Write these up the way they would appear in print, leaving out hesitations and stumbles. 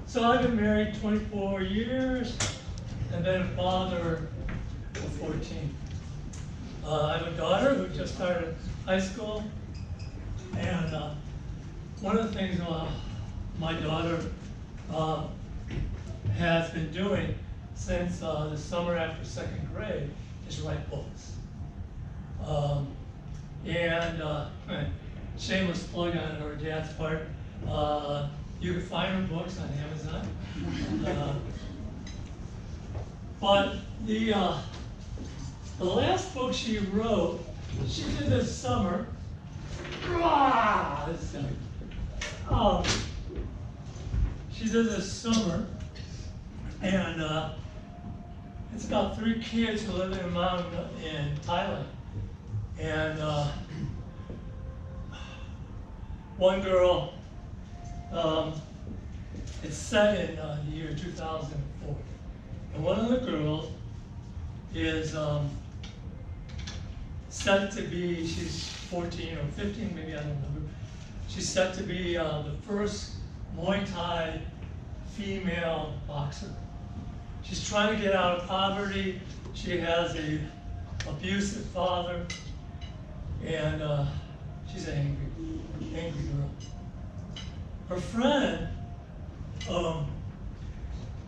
So I've been married 24 years and been a father for 14. I have a daughter who just started high school, and one of the things my daughter has been doing since the summer after second grade is write books. Shameless plug on her dad's part, you can find her books on Amazon. But the last book she wrote, she did this summer. She did this summer, and it's about 3 kids who live in a mountain in Thailand. And one girl, it's set in the year 2004. And one of the girls is set to be, she's 14 or 15, maybe, I don't remember. She's set to be the first Muay Thai female boxer. She's trying to get out of poverty. She has an abusive father, and she's an angry girl. Her friend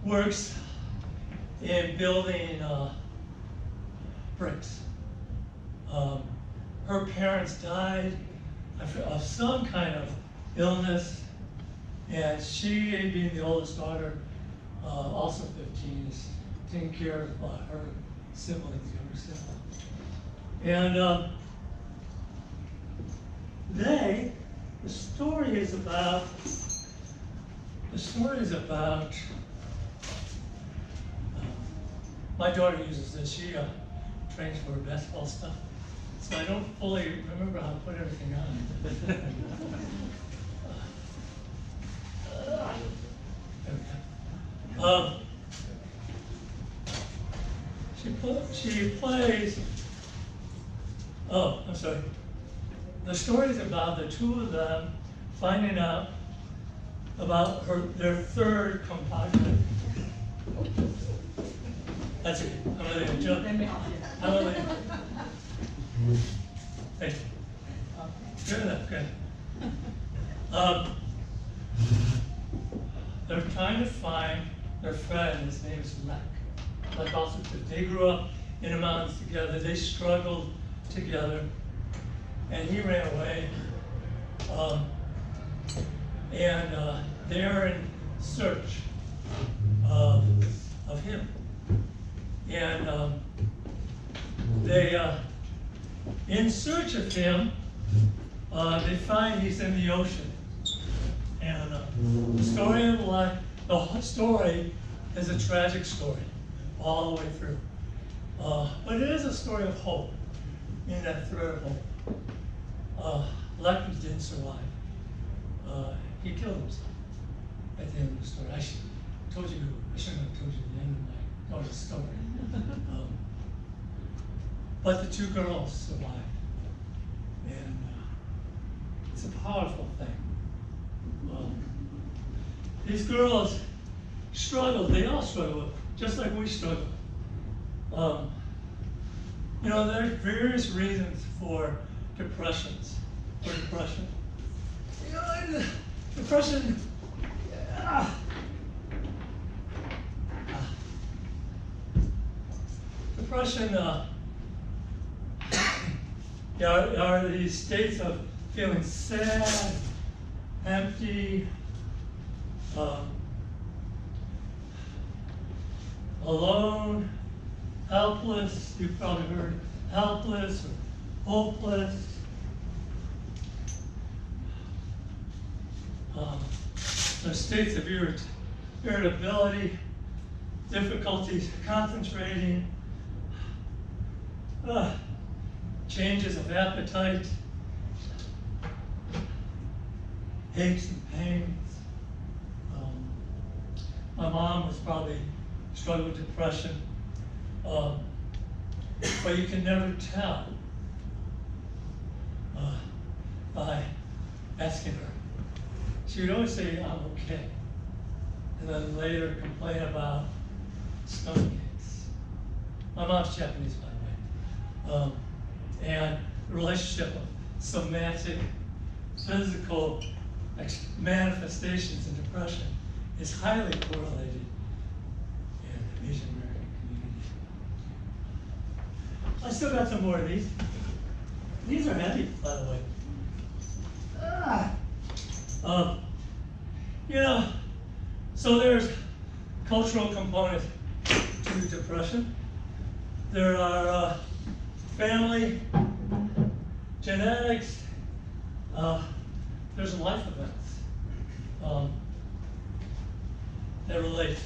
works in building bricks. Her parents died of some kind of illness, and she, being the oldest daughter, also 15, is taking care of her siblings, younger siblings. And the story is about my daughter uses this. She trains for basketball stuff, so I don't fully remember how to put everything on. She plays. Oh, I'm sorry. The story is about the two of them finding out about their third compadre. That's it. I'm gonna let you jump. I'm gonna let you. Thank you. Good enough. Good. They're trying to find their friend. His name is Lek also. They grew up in the mountains together. They struggled together, and he ran away. They're in search of him. And in search of him, they find he's in the ocean. And the story of life, the whole story is a tragic story all the way through. But it is a story of hope, in that thread of hope. Lek didn't survive. He killed himself at the end of the story. I shouldn't have told you the end of my daughter's story. But the two girls survived. And it's a powerful thing. These girls struggled. They all struggled, just like we struggle. There are various reasons for depression. Depression. Depression are these states of feeling sad, empty, alone, helpless. You've probably heard helpless or hopeless. There's states of irritability, difficulties concentrating, changes of appetite, aches and pains. My mom was probably struggling with depression, but you can never tell by asking her. She would always say, "I'm okay." and then later complain about stomachaches. My mom's Japanese, by the way. And the relationship of somatic, physical manifestations in depression is highly correlated in the Asian American community. I still got some more of these. These are heavy, by the way. You know, so there's cultural component to depression. There are family, genetics, there's life events that relate.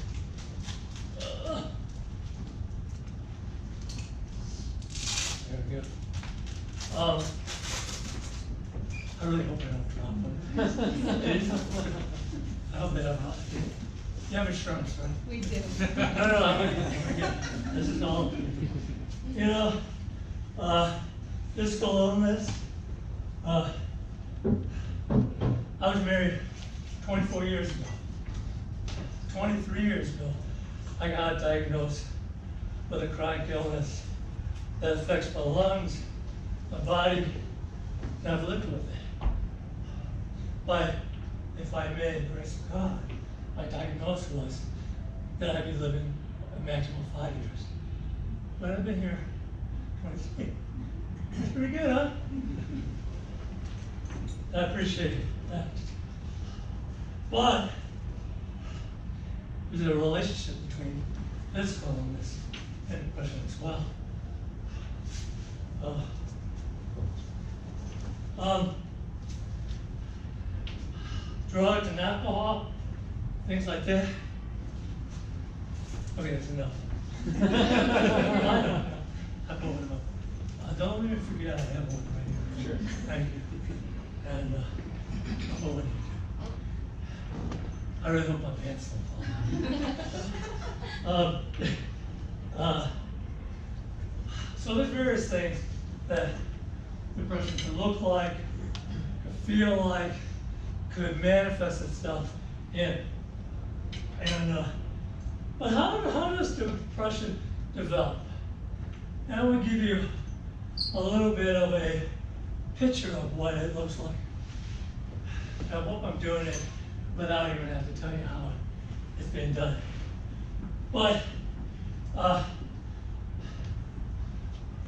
There we go. I really hope I don't drop one. I hope they don't. You have insurance, right? We do. No, this is all. You know, physical illness. I was married 24 years ago. 23 years ago, I got diagnosed with a chronic illness that affects my lungs, my body, and I've lived with it. But if I may, the grace of God, my diagnosis was that I'd be living a maximum of 5 years. But I've been here 23. That's pretty good, huh? I appreciate that. But there's a relationship between physical illness and depression as well. Drugs and alcohol, things like that. Okay, that's enough. I know. I'm going up. Don't even forget I have one right here. Sure. Thank you. And I'm going. I really hope my pants don't fall. So there's various things that depression can look like, could feel like, could manifest itself in. And but how does depression develop? And I want to give you a little bit of a picture of what it looks like. I hope I'm doing it without even having to tell you how it's being done. But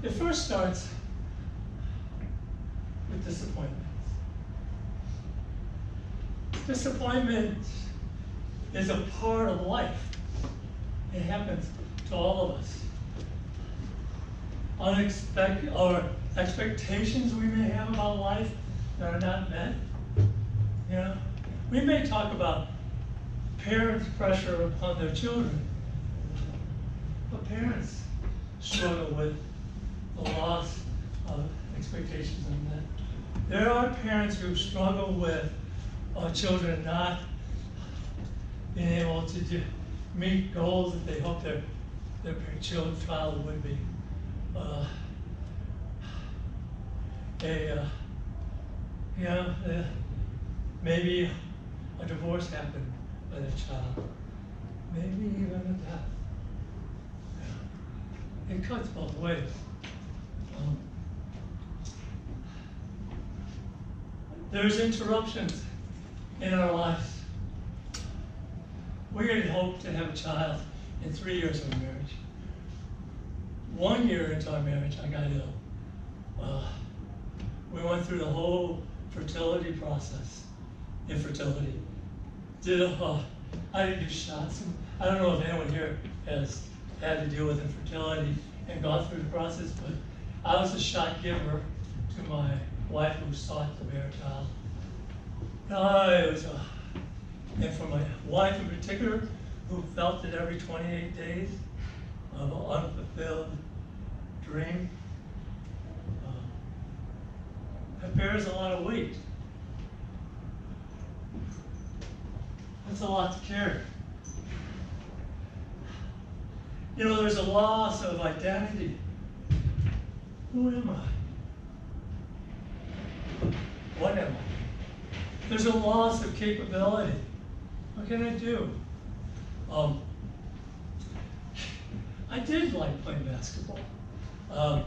it first starts with disappointment. Disappointment is a part of life. It happens to all of us. Unexpected or expectations we may have about life that are not met. You know, we may talk about parents' pressure upon their children, but parents struggle with the loss of expectations and that. There are parents who struggle with children not being able to meet goals that they hope their child would be. Maybe a divorce happened with a child, maybe even a death. It cuts both ways. There's interruptions in our lives. We had hoped to have a child in 3 years of marriage. 1 year into our marriage, I got ill. We went through the whole fertility process, infertility. I did do shots. I don't know if anyone here has had to deal with infertility and gone through the process, but I was a shot giver to my wife who sought to bear a child. And for my wife in particular, who felt it every 28 days of an unfulfilled dream, it bears a lot of weight. That's a lot to carry. You know, there's a loss of identity. Who am I? What am I? There's a loss of capability. What can I do? Um, I did like playing basketball. Um,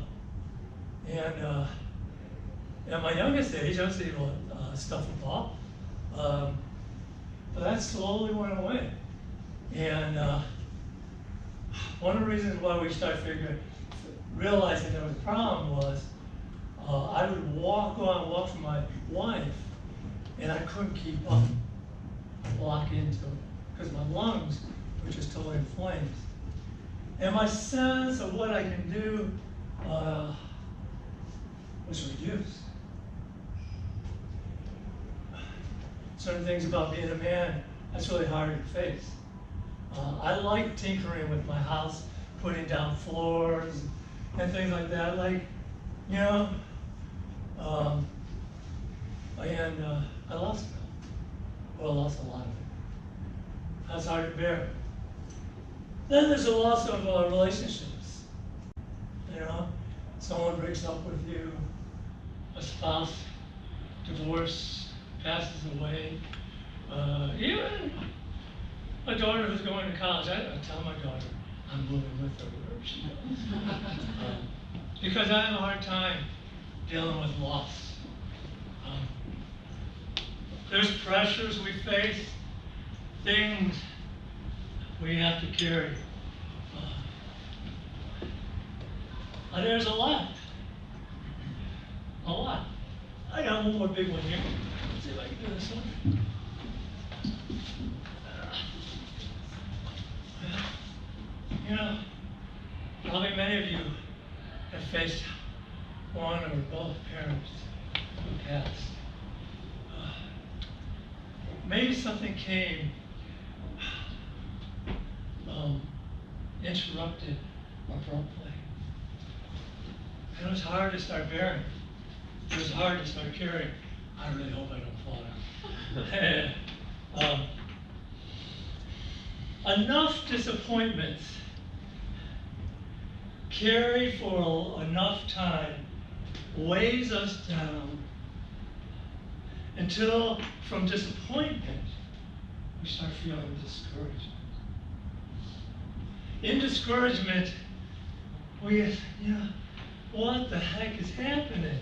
at my youngest age, I was able to stuff a ball. But that slowly went away. And one of the reasons why we started realizing there was a problem was I would walk with my wife, and I couldn't keep up, lock into it, because my lungs were just totally inflamed. And my sense of what I can do was reduced. Certain things about being a man, that's really hard to face. I like tinkering with my house, putting down floors and things like that. Like, you know, I lost it. Well, I lost a lot of it. That's hard to bear. Then there's a loss of relationships. You know, someone breaks up with you, a spouse, divorce, passes away. Even a daughter who's going to college, I tell my daughter I'm moving with her wherever she goes. Because I have a hard time dealing with loss. There's pressures we face, things we have to carry. There's a lot. A lot. I got one more big one here. Let's see if I can do this one. You know, probably many of you have faced one or both parents who passed. Maybe something came, interrupted abruptly. And it was hard to start bearing. It was hard to start carrying. I really hope I don't fall down. Enough disappointments carried for enough time weighs us down until from disappointment we start feeling discouragement. In discouragement, we, what the heck is happening?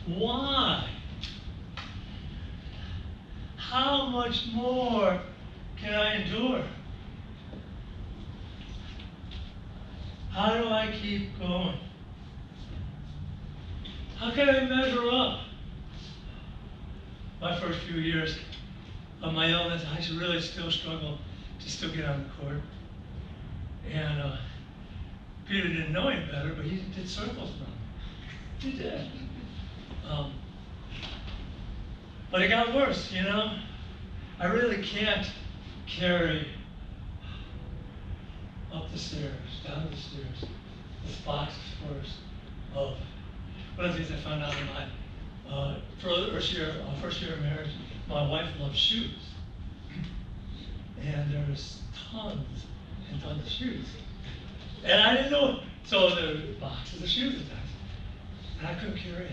Why? How much more can I endure? How do I keep going? How can I measure up? My first few years of my illness, I really still struggle to still get on the court. And Peter didn't know any better, but he did circles around me. He did. But it got worse, you know? I really can't carry up the stairs, down the stairs, this box of first. One of the things I found out in my first year of marriage, my wife loves shoes. And there's tons and tons of shoes. And I didn't know, so there were boxes of shoes at times. And I couldn't carry it.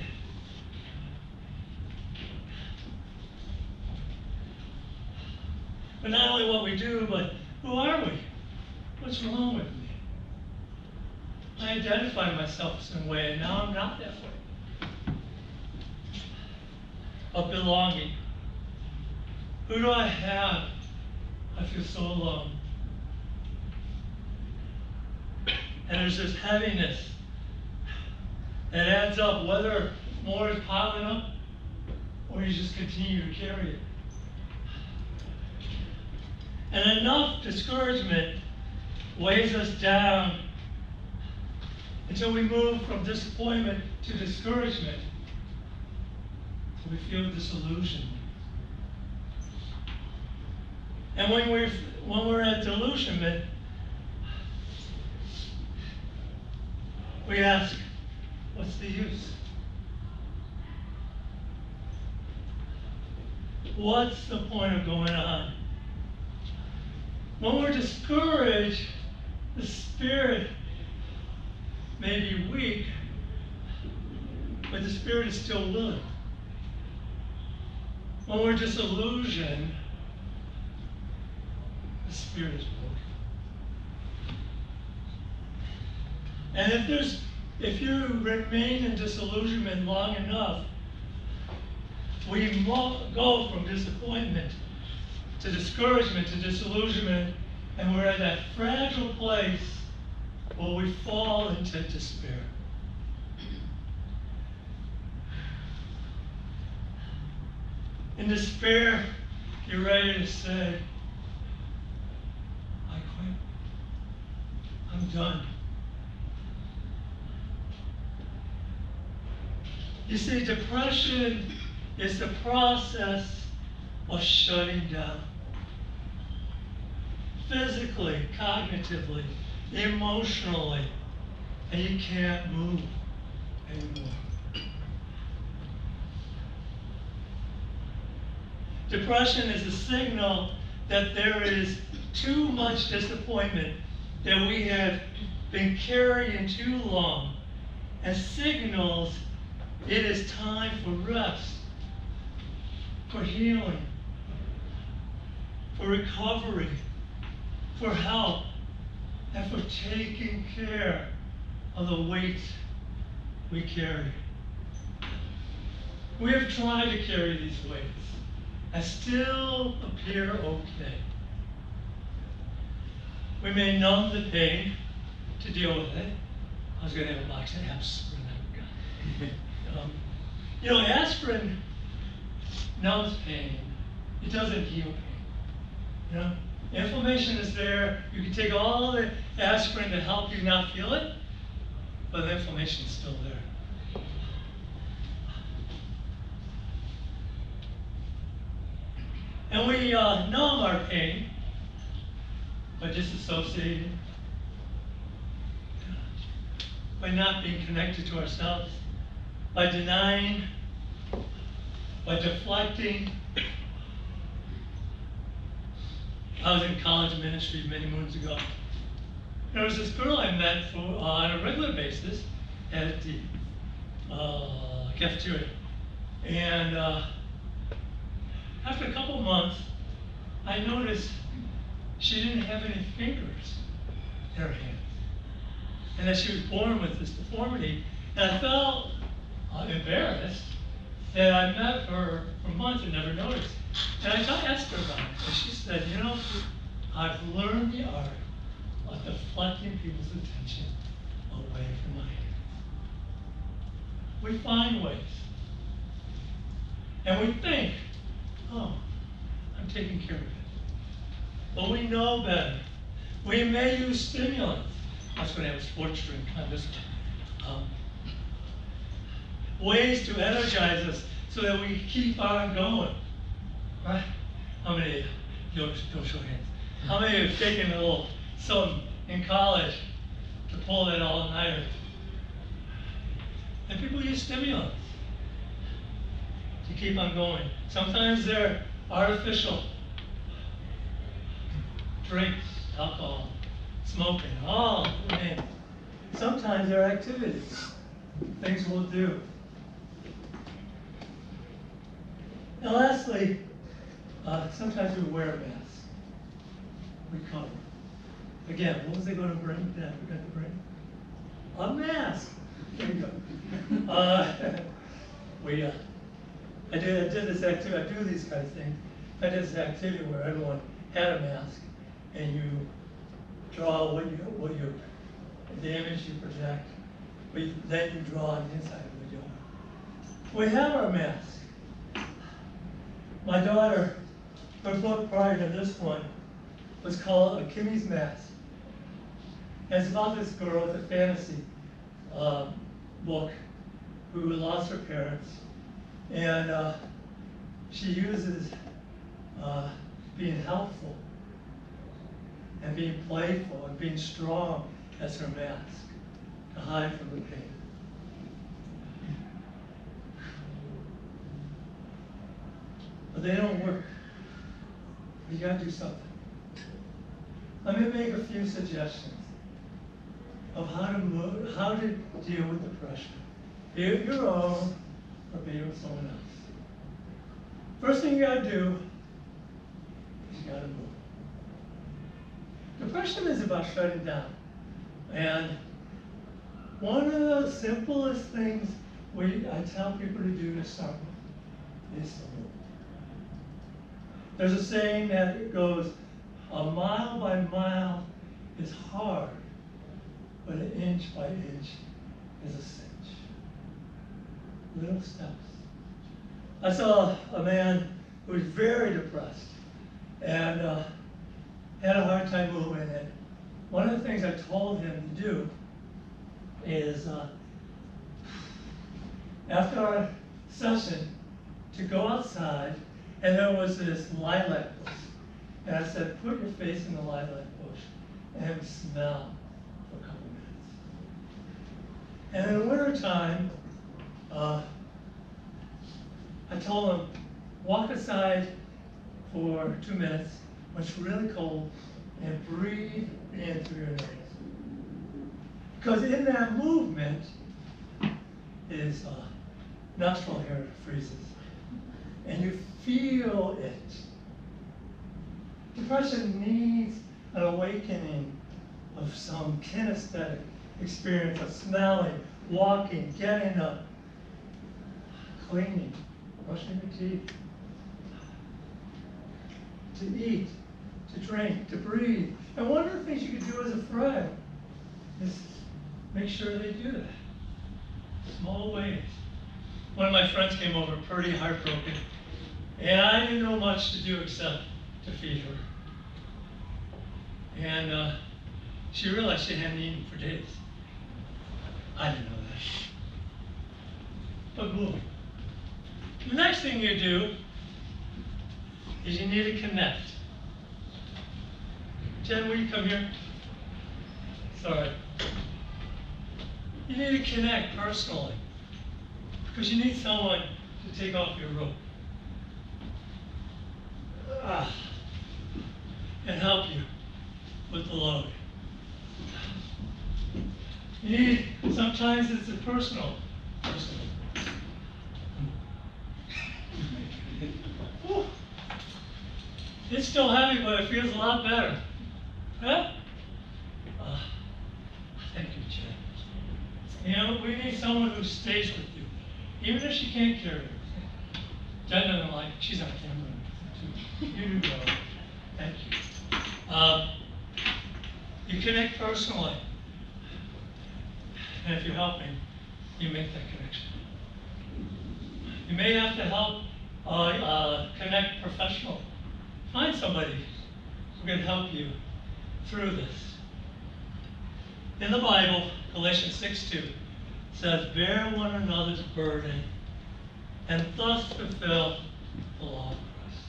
But not only what we do, but who are we? What's wrong with me? I identify myself in some way, and now I'm not that way. Of belonging. Who do I have? I feel so alone. And there's this heaviness that adds up, whether more is piling up or you just continue to carry it. And enough discouragement weighs us down until we move from disappointment to discouragement. So we feel disillusioned. And when we're at delusionment, we ask, what's the use? What's the point of going on? When we're discouraged, the spirit may be weak, but the spirit is still willing. When we're disillusioned, spirit is broken. And if you remain in disillusionment long enough, we go from disappointment to discouragement to disillusionment, and we're at that fragile place where we fall into despair. In despair, you're ready to say, I quit. I'm done. You see, depression is the process of shutting down. Physically, cognitively, emotionally, and you can't move anymore. Depression is a signal that there is too much disappointment, that we have been carrying too long, and signals it is time for rest, for healing, for recovery, for help, and for taking care of the weight we carry. We have tried to carry these weights and still appear okay. We may numb the pain to deal with it. I was going to have a box of aspirin. You know, aspirin numbs pain. It doesn't heal pain. You know, inflammation is there. You can take all the aspirin to help you not feel it, but the inflammation is still there. And we numb our pain by disassociating, by not being connected to ourselves, by denying, by deflecting. I was in college ministry many moons ago. There was this girl I met on a regular basis at the cafeteria. And after a couple months, I noticed she didn't have any fingers in her hands. And that she was born with this deformity. And I felt embarrassed that I met her for months and never noticed. And I asked her about it. And she said, you know, I've learned the art of deflecting people's attention away from my hands. We find ways. And we think, oh, I'm taking care of it. But we know better. We may use stimulants. I was going to have a sports drink on this one. Ways to energize us so that we keep on going. Right? How many, don't show hands. How many have taken a little something in college to pull that all-nighter? And people use stimulants to keep on going. Sometimes they're artificial. Drinks, alcohol, smoking, all the names. Sometimes they're activities, things we'll do. And lastly, sometimes we wear a mask. We cover. Again, what was I going to bring that I forgot to bring? A mask. There you go. I did this activity. I do these kind of things. I did this activity where everyone had a mask, and you draw the image you project. Then you draw on the inside of the door. We have our mask. My daughter, her book prior to this one was called A Kimmy's Mask. And it's about this girl with a fantasy book who lost her parents. And she uses being helpful and being playful and being strong as her mask to hide from the pain. But they don't work. You gotta do something. Let me make a few suggestions of how to deal with depression. Be it your own or be it with someone else. First thing you gotta do is you gotta move. depression is about shutting down. And one of the simplest things I tell people to do to start with is to move. There's a saying that goes, a mile by mile is hard, but an inch by inch is a cinch. Little steps. I saw a man who was very depressed and had a hard time moving. And one of the things I told him to do is, after our session, to go outside, and there was this lilac bush. And I said, put your face in the lilac bush and smell for a couple minutes. And in the wintertime, I told him, walk aside for 2 minutes when it's really cold and breathe in through your nose. Because in that movement is nostril hair freezes. And you feel it. Depression needs an awakening of some kinesthetic experience of smelling, walking, getting up, cleaning, brushing your teeth, to eat, to drink, to breathe. And one of the things you can do as a friend is make sure they do that. Small ways. One of my friends came over pretty heartbroken, and I didn't know much to do except to feed her. And she realized she hadn't eaten for days. I didn't know that. But move. The next thing you do is you need to connect. Jen, will you come here? Sorry. You need to connect personally, because you need someone to take off your rope and help you with the load. You need, sometimes it's a personal. It's still heavy, but it feels a lot better. Huh? Thank you, Jen. You know, we need someone who stays with you, even if she can't carry it. Jen doesn't like it. She's on camera too. You do go. Thank you. You connect personally. And if you're helping, you make that connection. You may have to help connect professionally. Find somebody who can help you through this. In the Bible, Galatians 6:2 says, bear one another's burden and thus fulfill the law of Christ.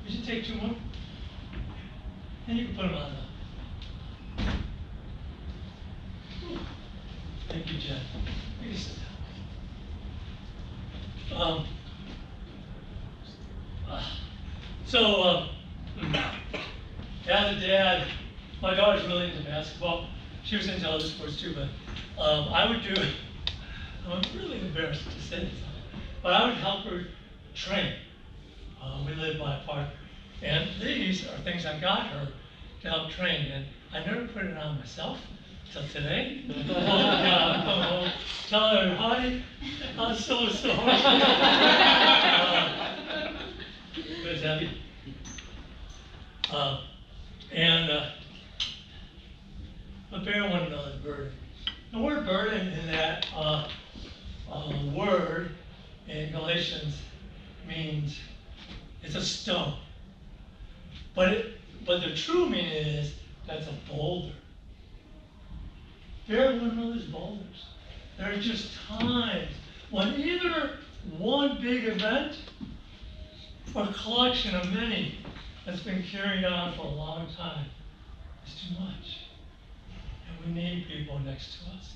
You should take 2 more. And you can put them on the. Thank you, Jen. You can sit down. As a dad, my daughter's really into basketball. She was into other sports too, but I would do, I'm really embarrassed to say this, but I would help her train. We live by a park, and these are things I got her to help train, and I never put it on myself till today. Come home, tell her, honey, I'm so sorry. It was heavy. But bear one another's burden. The word burden in that word in Galatians means it's a stone. But the true meaning is that's a boulder. Bear one another's boulders. There are just times when either one big event or a collection of many that's been carried on for a long time is too much. And we need people next to us.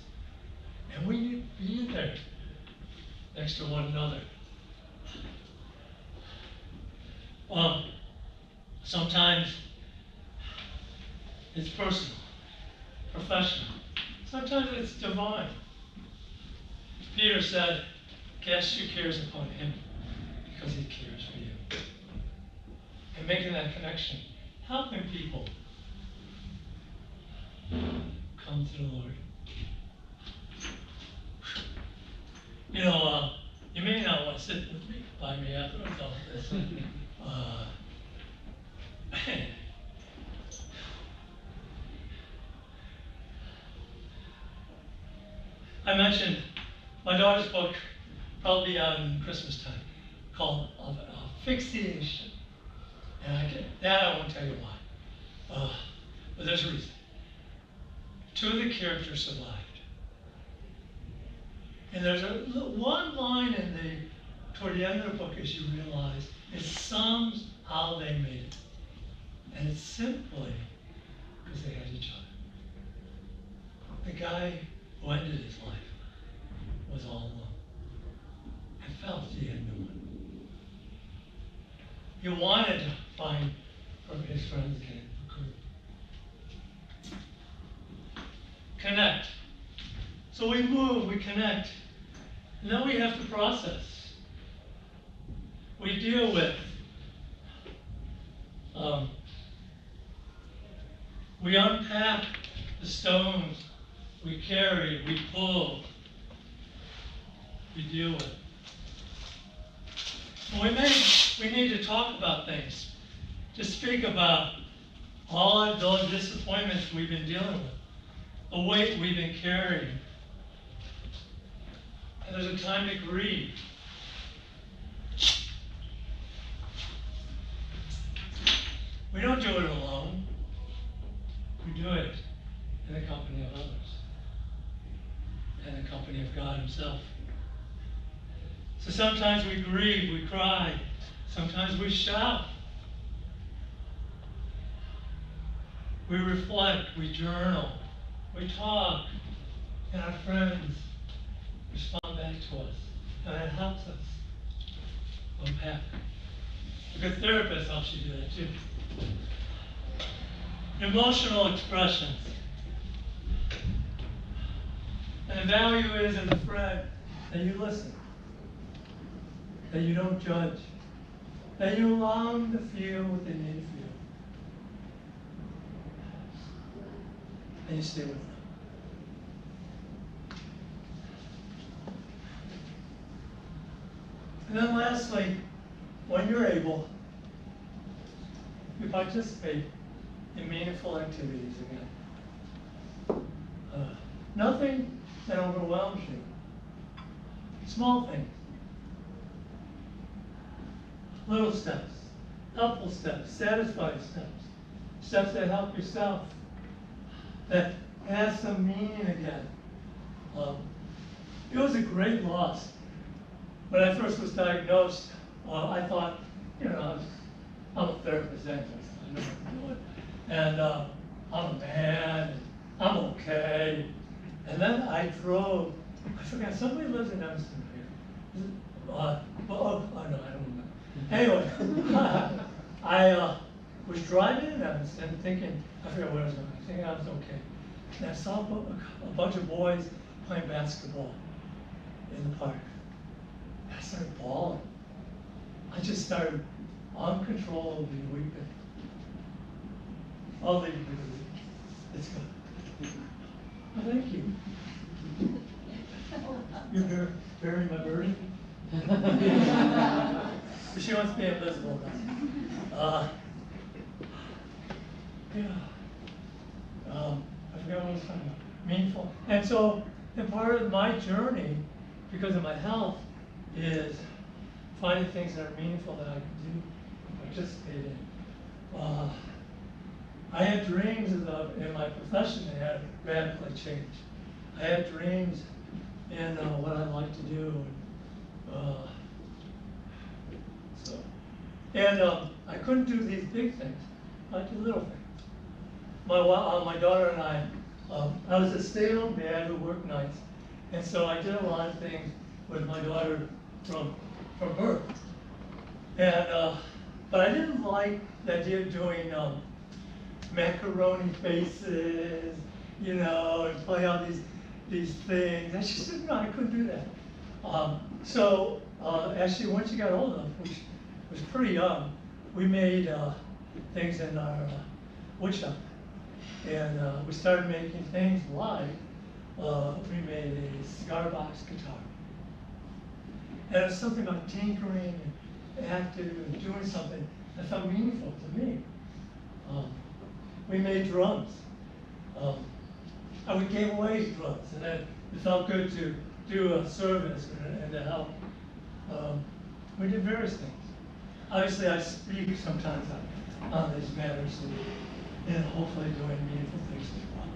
And we need to be there next to one another. Sometimes it's personal, professional. Sometimes it's divine. Peter said, cast your cares upon him because he cares for you. And making that connection, helping people come to the Lord. You know, you may not want to sit with me, by me after I'm done with this. I mentioned my daughter's book, probably on Christmas time, called Fixation. And I won't tell you why. But there's a reason. Two of the characters survived. And there's one line toward the end of the book, as you realize, it sums how they made it. And it's simply because they had each other. The guy who ended his life was all alone and felt he had no one. He wanted to find from his friends again, but couldn't. Connect. So we move, we connect, and then we have to process. We deal with, we unpack the stones we carry, we pull, we deal with. We need to talk about things, to speak about all of those disappointments we've been dealing with, the weight we've been carrying. And there's a time to grieve. We don't do it alone. We do it in the company of others, in the company of God Himself. So sometimes we grieve, we cry, sometimes we shout. We reflect, we journal, we talk, and our friends respond back to us, and that helps us unpack. A good therapist helps you do that too. Emotional expressions. And the value is in the friend that you listen, that you don't judge, that you allow them to feel what they need to feel, and you stay with them. And then lastly, when you're able, you participate in meaningful activities again. Nothing that overwhelms you. Small things. Little steps. Helpful steps. Satisfying steps. Steps that help yourself. That has some meaning again. It was a great loss. When I first was diagnosed, I thought, I'm a therapist anyway, so I know what I'm doing. And I'm a man, and I'm okay. And then I forgot, somebody lives in Evanston here. No, I don't remember. Anyway, I was driving in Evanston thinking, I forgot where I was going, thinking I was okay. And I saw a bunch of boys playing basketball in the park. And I started bawling. I just started uncontrollably weeping. I'll leave you with it. It's good. Oh, thank you. You're burying my burden? She wants to be invisible now. I forgot what I was talking about. Meaningful. And so, and part of my journey, because of my health, is finding things that are meaningful that I can do and participate in. I had dreams in my profession that had radically changed. I had dreams in what I like to do. I couldn't do these big things. I like the little things. My daughter and I was a stay-at-home dad who worked nights, and so I did a lot of things with my daughter from birth. And but I didn't like the idea of doing macaroni faces, and play all these things. And she said, no, I couldn't do that. So actually, once she got old enough, which was pretty young, we made things in our wood shop. And we started making things like, we made a cigar box guitar. And it was something about tinkering and active and doing something that felt meaningful to me. We made drums. And we gave away drums, and it felt good to do a service and to help. We did various things. Obviously, I speak sometimes on these matters and hopefully doing meaningful things as well.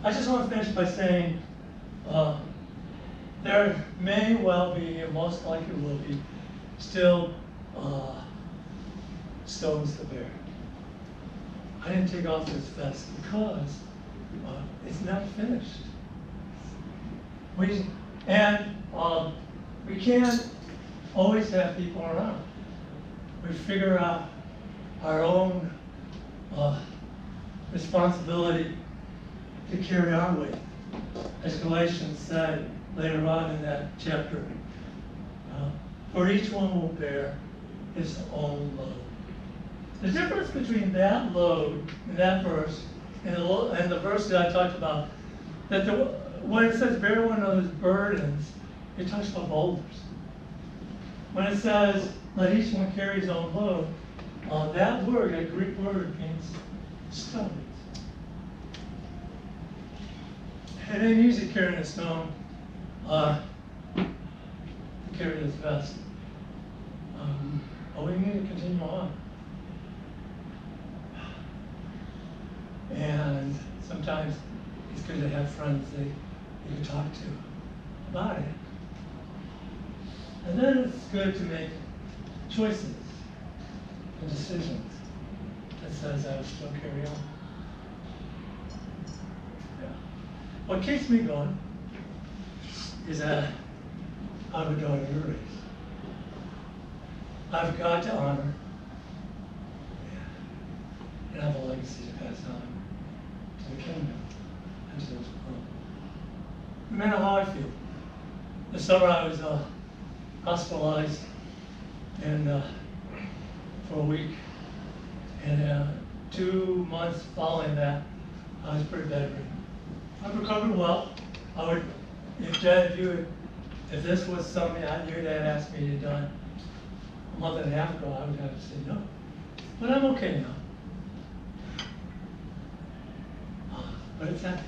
I just want to finish by saying there may well be, and most likely will be, still stones to bear. I didn't take off this vest because it's not finished. We can't always have people around. We figure out our own responsibility to carry our weight. As Galatians said later on in that chapter, for each one will bear his own load. The difference between that load in that verse and the verse that I talked about, that when it says bear one another's burdens, it talks about boulders. When it says let each one carry his own load, that word, that Greek word, means stones. It ain't easy carrying a stone. Carry this vest. But we need to continue on. And sometimes it's good to have friends that you can talk to about it. And then it's good to make choices and decisions that says I will still carry on. Yeah. What keeps me going is that I have a daughter to raise. I've got to honor and have a legacy to pass on to the kingdom and to this world. No matter how I feel. This summer I was hospitalized and for a week, and 2 months following that, I was pretty bedridden. I've recovered well. I would, if this was something your dad asked me to do done a month and a half ago, I would have to say no. But I'm okay now. But it's empty.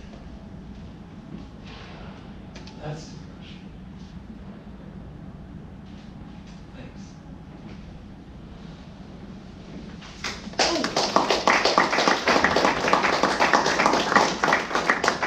That's